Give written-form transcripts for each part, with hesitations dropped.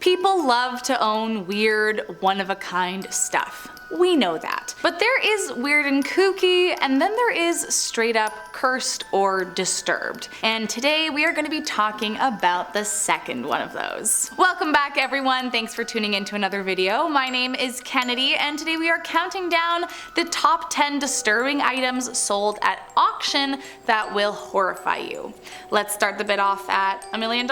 People love to own weird, one-of-a-kind stuff. We know that. But there is weird and kooky, and then there is straight up cursed or disturbed. And today we are going to be talking about the second one of those. Welcome back everyone, thanks for tuning in to another video. My name is Kennedy, and today we are counting down the top 10 disturbing items sold at auction that will horrify you. Let's start the bid off at $1 million.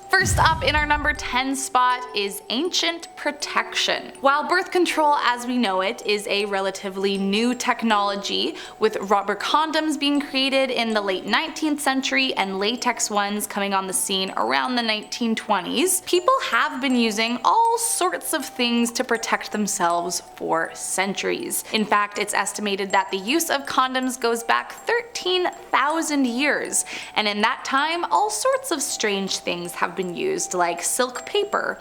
First up in our number 10 spot is ancient protection. While birth control as we know it is a relatively new technology, with rubber condoms being created in the late 19th century and latex ones coming on the scene around the 1920s, people have been using all sorts of things to protect themselves for centuries. In fact, it's estimated that the use of condoms goes back 13,000 years, and in that time all sorts of strange things have been used, like silk paper,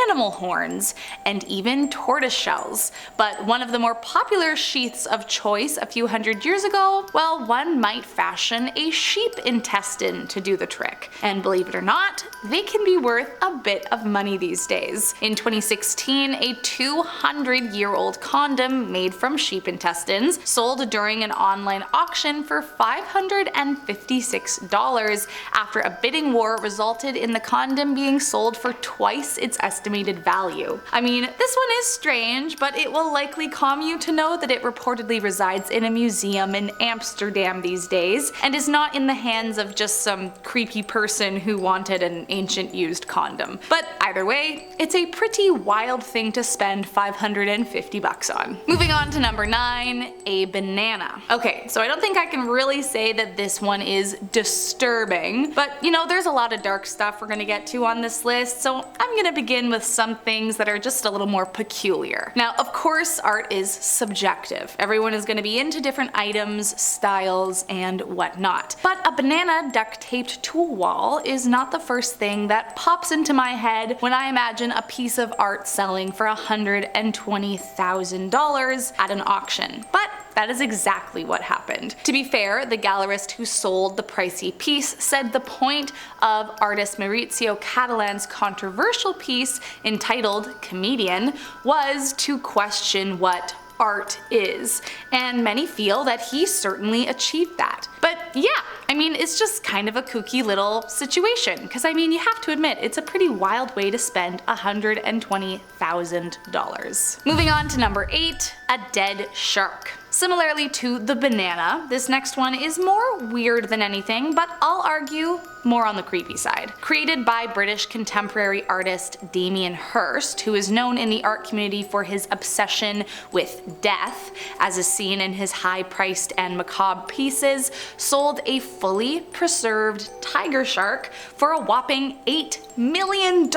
animal horns, and even tortoise shells. But one of the more popular sheaths of choice a few hundred years ago, well, one might fashion a sheep intestine to do the trick. And believe it or not, they can be worth a bit of money these days. In 2016, a 200-year-old condom made from sheep intestines sold during an online auction for $556 after a bidding war resulted in the condom being sold for twice its estimated value. I mean, this one is strange, but it will likely calm you to know that it reportedly resides in a museum in Amsterdam these days, and is not in the hands of just some creepy person who wanted an ancient used condom. But either way, it's a pretty wild thing to spend $550 on. Moving on to number 9, a banana. Okay, so I don't think I can really say that this one is disturbing, but you know, there's a lot of dark stuff we're gonna get to on this list, so I'm gonna begin with some things that are just a little more peculiar. Now, of course, art is subjective. Everyone is gonna be into different items, styles, and whatnot. But a banana duct taped to a wall is not the first thing that pops into my head when I imagine a piece of art selling for $120,000 at an auction. But that is exactly what happened. To be fair, the gallerist who sold the pricey piece said the point of artist Maurizio Catalan's controversial piece entitled Comedian was to question what art is, and many feel that he certainly achieved that. But yeah, I mean, it's just kind of a kooky little situation, because I mean, you have to admit, it's a pretty wild way to spend $120,000. Moving on to number 8, a dead shark. Similarly to the banana, this next one is more weird than anything, but I'll argue more on the creepy side. Created by British contemporary artist Damien Hirst, who is known in the art community for his obsession with death, as is seen in his high-priced and macabre pieces, sold a fully preserved tiger shark for a whopping $8 million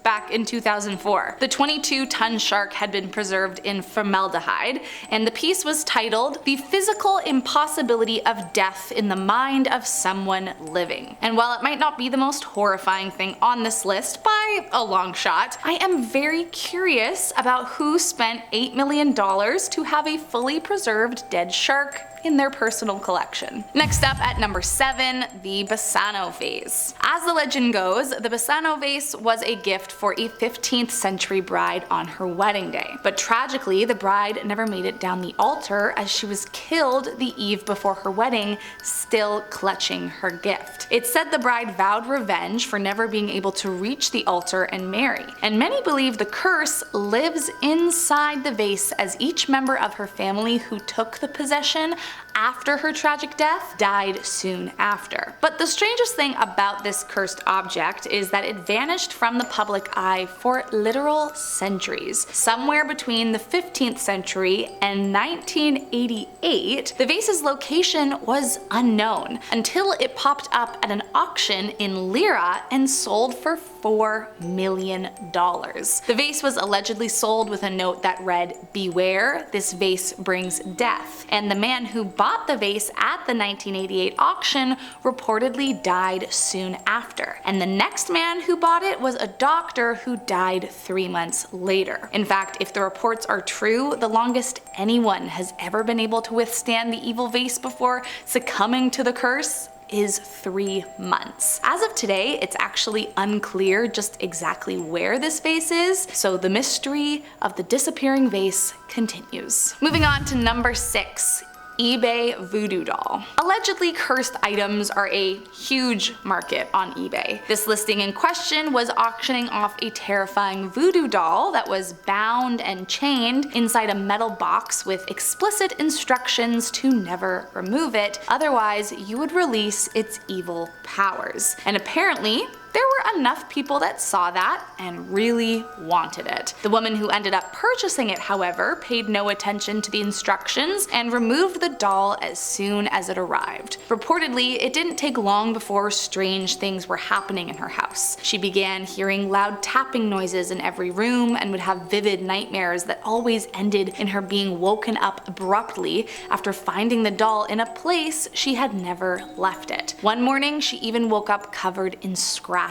back in 2004. The 22-ton shark had been preserved in formaldehyde, and the piece was titled "The Physical Impossibility of Death in the Mind of Someone Living." And while it might not be the most horrifying thing on this list by a long shot, I am very curious about who spent $8 million to have a fully preserved dead shark in their personal collection. Next up at number 7, the Basano Vase. As the legend goes, the Basano Vase was a gift for a 15th century bride on her wedding day. But tragically, the bride never made it down the altar as she was killed the eve before her wedding, still clutching her gift. It's said the bride vowed revenge for never being able to reach the altar and marry. And many believe the curse lives inside the vase, as each member of her family who took the possession after her tragic death died soon after. But the strangest thing about this cursed object is that it vanished from the public eye for literal centuries. Somewhere between the 15th century and 1988, the vase's location was unknown until it popped up at an auction in Lira and sold for $4 million. The vase was allegedly sold with a note that read, "Beware, this vase brings death," and the man who bought the vase at the 1988 auction reportedly died soon after. And the next man who bought it was a doctor who died 3 months later. In fact, if the reports are true, the longest anyone has ever been able to withstand the evil vase before succumbing to the curse is 3 months. As of today, it's actually unclear just exactly where this vase is, so the mystery of the disappearing vase continues. Moving on to number 6. eBay Voodoo Doll. Allegedly cursed items are a huge market on eBay. This listing in question was auctioning off a terrifying voodoo doll that was bound and chained inside a metal box with explicit instructions to never remove it, otherwise you would release its evil powers. And apparently, there were enough people that saw that and really wanted it. The woman who ended up purchasing it, however, paid no attention to the instructions and removed the doll as soon as it arrived. Reportedly, it didn't take long before strange things were happening in her house. She began hearing loud tapping noises in every room and would have vivid nightmares that always ended in her being woken up abruptly after finding the doll in a place she had never left it. One morning, she even woke up covered in scratches.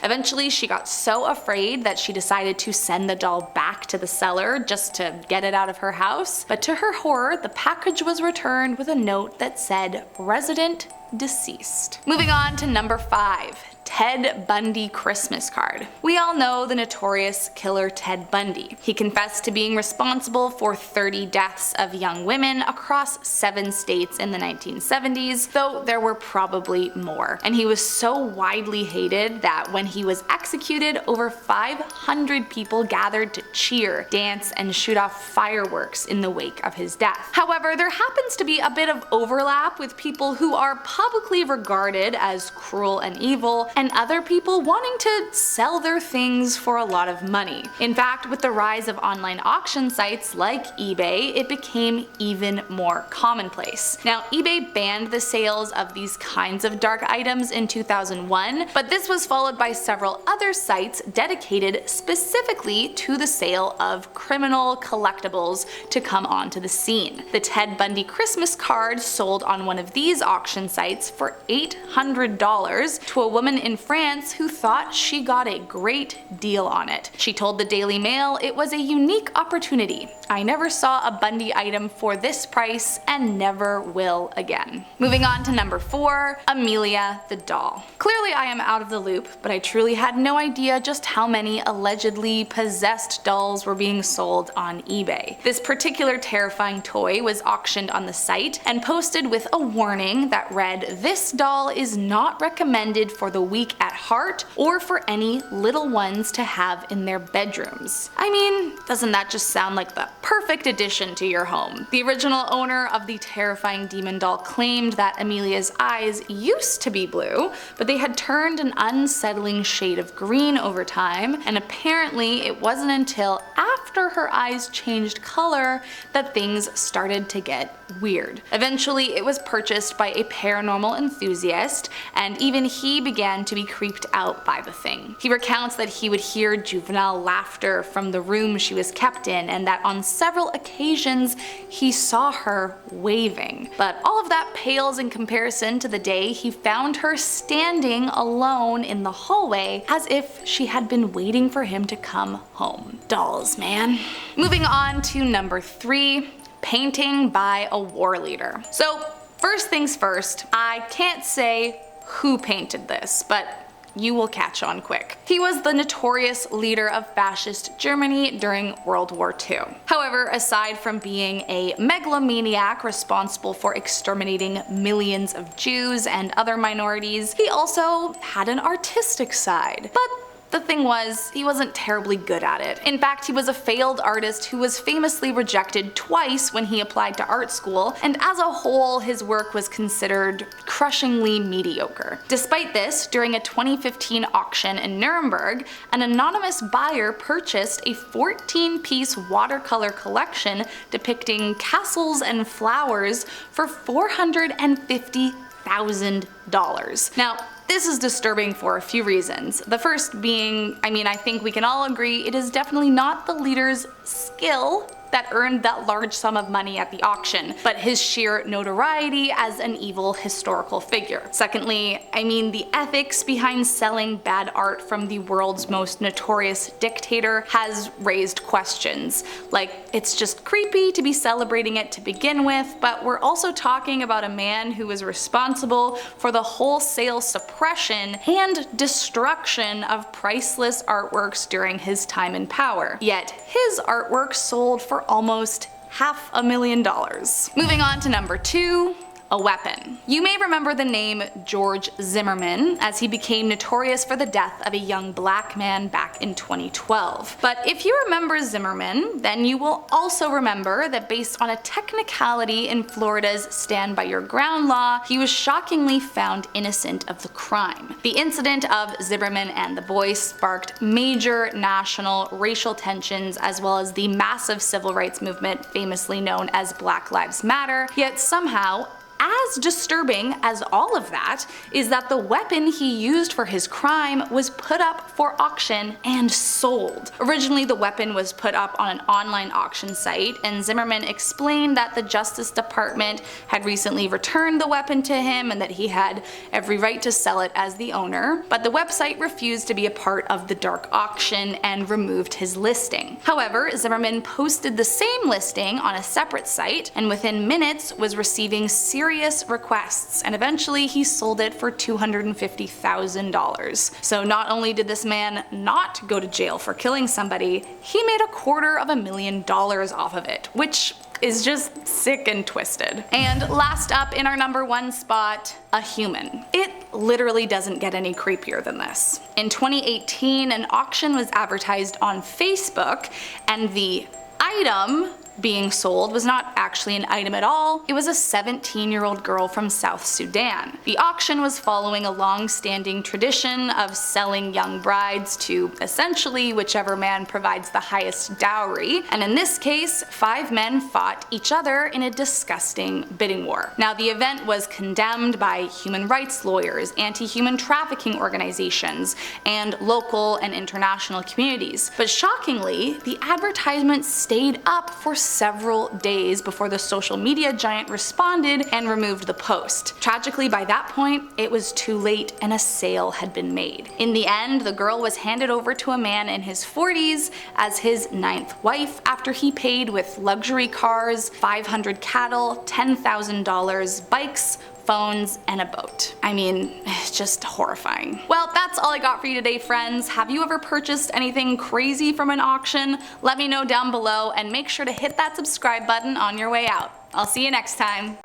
Eventually, she got so afraid that she decided to send the doll back to the seller just to get it out of her house, but to her horror, the package was returned with a note that said, "Resident deceased." Moving on to number 5. Ted Bundy Christmas card. We all know the notorious killer Ted Bundy. He confessed to being responsible for 30 deaths of young women across 7 states in the 1970s, though there were probably more. And he was so widely hated that when he was executed, over 500 people gathered to cheer, dance, and shoot off fireworks in the wake of his death. However, there happens to be a bit of overlap with people who are publicly regarded as cruel and evil, and other people wanting to sell their things for a lot of money. In fact, with the rise of online auction sites like eBay, it became even more commonplace. Now, eBay banned the sales of these kinds of dark items in 2001, but this was followed by several other sites dedicated specifically to the sale of criminal collectibles to come onto the scene. The Ted Bundy Christmas card sold on one of these auction sites for $800 to a woman in France who thought she got a great deal on it. She told the Daily Mail it was a unique opportunity. "I never saw a Bundy item for this price and never will again." Moving on to number 4, Amelia the Doll. Clearly I am out of the loop, but I truly had no idea just how many allegedly possessed dolls were being sold on eBay. This particular terrifying toy was auctioned on the site and posted with a warning that read, "This doll is not recommended for the weak at heart or for any little ones to have in their bedrooms." I mean, doesn't that just sound like the perfect addition to your home? The original owner of the terrifying demon doll claimed that Amelia's eyes used to be blue, but they had turned an unsettling shade of green over time, and apparently it wasn't until after her eyes changed color that things started to get weird. Eventually, it was purchased by a paranormal enthusiast, and even he began to be creeped out by the thing. He recounts that he would hear juvenile laughter from the room she was kept in, and that on several occasions he saw her waving. But all of that pales in comparison to the day he found her standing alone in the hallway as if she had been waiting for him to come home. Dolls, man. Moving on to number 3, painting by a war leader. So first things first, I can't say who painted this, but you will catch on quick. He was the notorious leader of fascist Germany during World War II. However, aside from being a megalomaniac responsible for exterminating millions of Jews and other minorities, he also had an artistic side. But the thing was, he wasn't terribly good at it. In fact, he was a failed artist who was famously rejected twice when he applied to art school, and as a whole, his work was considered crushingly mediocre. Despite this, during a 2015 auction in Nuremberg, an anonymous buyer purchased a 14-piece watercolor collection depicting castles and flowers for $450,000. Now, this is disturbing for a few reasons. The first being, I think we can all agree it is definitely not the leader's skill that earned that large sum of money at the auction, but his sheer notoriety as an evil historical figure. Secondly, I mean, the ethics behind selling bad art from the world's most notorious dictator has raised questions. Like, it's just creepy to be celebrating it to begin with, but we're also talking about a man who was responsible for the wholesale suppression and destruction of priceless artworks during his time in power. Yet his artwork sold for almost $500,000. Moving on to number 2. A weapon. You may remember the name George Zimmerman, as he became notorious for the death of a young black man back in 2012. But if you remember Zimmerman, then you will also remember that based on a technicality in Florida's Stand By Your Ground law, he was shockingly found innocent of the crime. The incident of Zimmerman and the boy sparked major national racial tensions, as well as the massive civil rights movement famously known as Black Lives Matter, yet somehow, as disturbing as all of that is that the weapon he used for his crime was put up for auction and sold. Originally, the weapon was put up on an online auction site, and Zimmerman explained that the Justice Department had recently returned the weapon to him and that he had every right to sell it as the owner, but the website refused to be a part of the dark auction and removed his listing. However, Zimmerman posted the same listing on a separate site, and within minutes was receiving serious requests, and eventually he sold it for $250,000. So not only did this man not go to jail for killing somebody, he made $250,000 off of it, which is just sick and twisted. And last up in our number 1 spot, a human. It literally doesn't get any creepier than this. In 2018, an auction was advertised on Facebook, and the item being sold was not actually an item at all. It was a 17-year-old girl from South Sudan. The auction was following a long-standing tradition of selling young brides to essentially whichever man provides the highest dowry, and in this case, 5 men fought each other in a disgusting bidding war. Now, the event was condemned by human rights lawyers, anti-human trafficking organizations, and local and international communities. But shockingly, the advertisement stayed up for several days before the social media giant responded and removed the post. Tragically, by that point, it was too late and a sale had been made. In the end, the girl was handed over to a man in his 40s as his 9th wife after he paid with luxury cars, 500 cattle, $10,000, bikes, phones, and a boat. I mean, it's just horrifying. Well, that's all I got for you today, friends. Have you ever purchased anything crazy from an auction? Let me know down below, and make sure to hit that subscribe button on your way out. I'll see you next time.